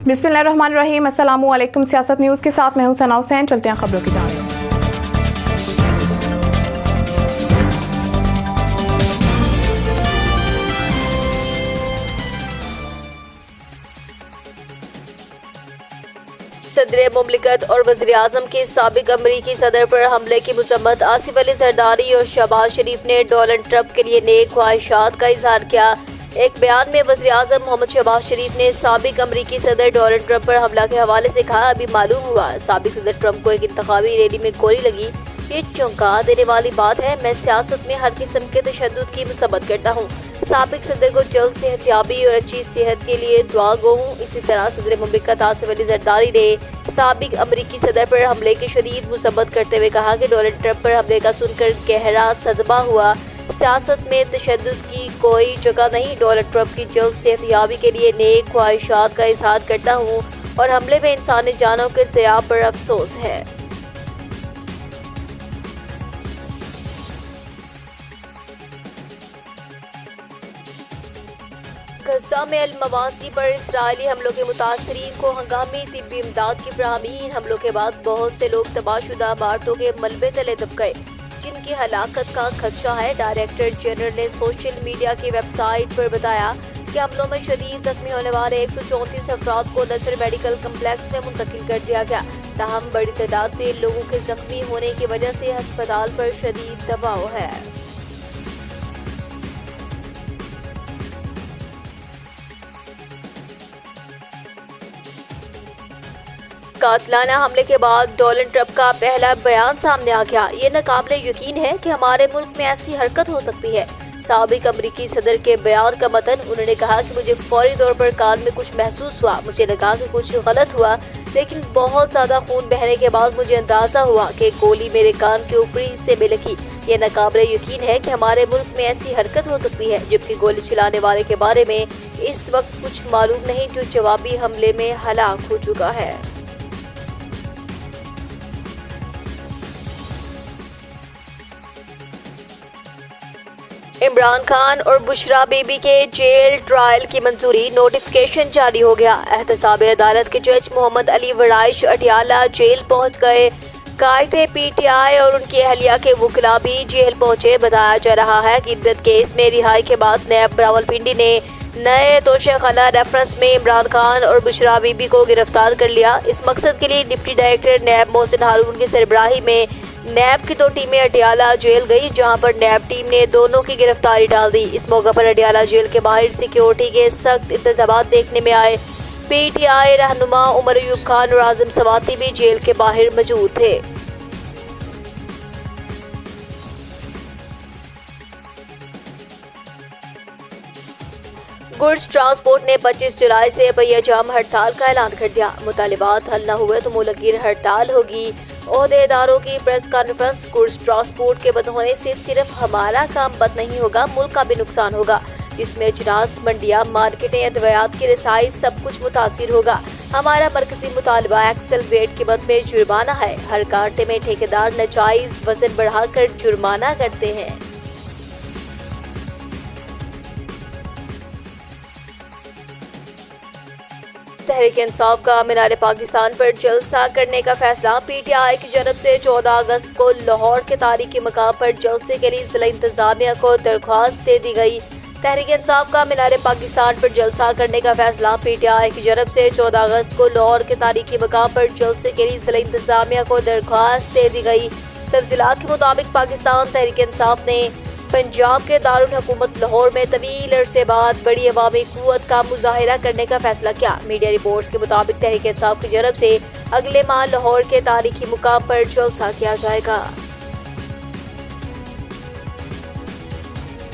बिस्मिल्लाहिर्रहमानिर्रहीम। अस्सलामु अलैकुम। सियासत न्यूज़ के साथ मैं हूं सना हुसैन। चलते हैं खबरों की जानिब। सदर मुमलिकत और वज़ीर-ए-आज़म के साबिक अमरीकी सदर पर हमले की मज़म्मत आसिफ अली ज़रदारी और शहबाज शरीफ ने डोनाल्ड ट्रंप के लिए नेक ख्वाहिशात का इजहार किया। एक बयान में वज़ीर-ए-आज़म मोहम्मद शहबाज शरीफ ने साबिक अमरीकी सदर डोनाल्ड ट्रंप पर हमला के हवाले से कहा, अभी मालूम हुआ साबिक सदर ट्रंप को एक इंतखाबी रैली में गोली लगी। ये चौंका देने वाली बात है। मैं सियासत में हर किस्म के तशद्दुद की मुसम्मत करता हूँ। साबिक सदर को जल्द सेहतयाबी और अच्छी सेहत के लिए दुआ गो हूँ। इसी तरह सदर मुमलिकत आसिफ अली ज़रदारी ने साबिक अमरीकी सदर पर हमले की शदीद मुसम्मत करते हुए कहा कि डोनाल्ड ट्रंप पर हमले का सुनकर गहरा सदमा हुआ। सियासत में तशद्दुद की कोई जगह नहीं। डोनाल्ड ट्रंप की जल्द सेहतयाबी के लिए नेक ख्वाहिशात का इजहार करता हूँ और हमले में इंसानी जानों के ज़िया पर अफसोस है। गज़ा में अल-मवासी पर इसराइली हमलों के मुतासरीन को हंगामी तिब्बी इमदाद की फराहमी। इन हमलों के बाद बहुत से लोग तबाहशुदा इमारतों के मलबे तले दब गए, जिनकी हलाकत का खदशा है। डायरेक्टर जनरल ने सोशल मीडिया की वेबसाइट पर बताया कि हमलों में शदीद जख्मी होने वाले 134 अफराद को नसर मेडिकल कम्प्लेक्स में मुंतकिल कर दिया गया। ताहम बड़ी तादाद में लोगों के जख्मी होने की वजह से अस्पताल पर शदीद दबाव है। कातलाना हमले के बाद डोनाल्ड ट्रंप का पहला बयान सामने आ गया। ये नाकाबिले यकीन है कि हमारे मुल्क में ऐसी हरकत हो सकती है। साबिक अमरीकी सदर के बयान का मतन, उन्होंने कहा कि मुझे फौरी तौर पर कान में कुछ महसूस हुआ। मुझे लगा कि कुछ गलत हुआ, लेकिन बहुत ज़्यादा खून बहने के बाद मुझे अंदाज़ा हुआ कि गोली मेरे कान के ऊपरी हिस्से में लगी। ये नाकाबिले यकीन है कि हमारे मुल्क में ऐसी हरकत हो सकती है। जबकि गोली चलाने वाले के बारे में इस वक्त कुछ मालूम नहीं, जो जवाबी हमले में हलाक हो चुका है। इमरान खान और बुशरा बीबी के जेल ट्रायल की मंजूरी, नोटिफिकेशन जारी हो गया। एहतसाब अदालत के जज मोहम्मद अली वराइश अटियाला जेल पहुंच गए। कायदे PTI और उनकी अहलिया के वकला भी जेल पहुंचे। बताया जा रहा है कि इद्दत केस में रिहाई के बाद नैब रावलपिंडी ने नए दोषे खला रेफरेंस में इमरान खान और बुशरा बीबी को गिरफ्तार कर लिया। इस मकसद के लिए डिप्टी डायरेक्टर नैब मोहसिन हारून की सरबराही में नैब की 2 टीमें अटियाला जेल गई, जहां पर नैब टीम ने दोनों की गिरफ्तारी डाल दी। इस मौके पर अटियाला जेल के बाहर सिक्योरिटी के सख्त इंतजाम देखने में आए। PTI रहनुमा उमर अयूब खान और आजम सवाती भी जेल के बाहर मौजूद थे। गुड्स ट्रांसपोर्ट ने 25 जुलाई से पहिया जाम हड़ताल का ऐलान कर दिया। मुतालिबात हल न हुए तो मुलगिर हड़ताल होगी। ओहदेदारों की प्रेस कॉन्फ्रेंस, गुड्स ट्रांसपोर्ट के बंद होने से सिर्फ हमारा काम बंद नहीं होगा, मुल्क का भी नुकसान होगा, जिसमें अजनास, मंडियां, मार्केटें, अद्वियात की रसाई सब कुछ मुतासिर होगा। हमारा मरकजी मुतालबा एक्सेल वेट की मद में जुर्माना है। हर कांटे में ठेकेदार नाजायज वजन बढ़ाकर जुर्माना करते हैं। तहरीक इंसाफ का मीनार पाकिस्तान पर जलसा करने का फैसला। PTI की जानब से 14 अगस्त को लाहौर के तारीखी मकाम पर जलसे के लिए जिला इंतजामिया को दरख्वास्त दे दी गई। तहरीक इंसाफ का मीनार पाकिस्तान पर जलसा करने का फैसला। PTI की जानब से 14 अगस्त को लाहौर के तारीखी मकाम पर जलसे के लिए जिला इंतजामिया को दरख्वास्त दे दी गई। तफसीलात के मुताबिक पाकिस्तान तहरीक इंसाफ ने पंजाब के दारुल हुकूमत लाहौर में तवील अरसे बाद बड़ी अवामी कुव्वत का मुजाहिरा करने का फैसला किया। मीडिया रिपोर्ट्स के मुताबिक तहरीक इंसाफ की जानब से अगले माह लाहौर के तारीखी मुकाम पर जलसा किया जाएगा।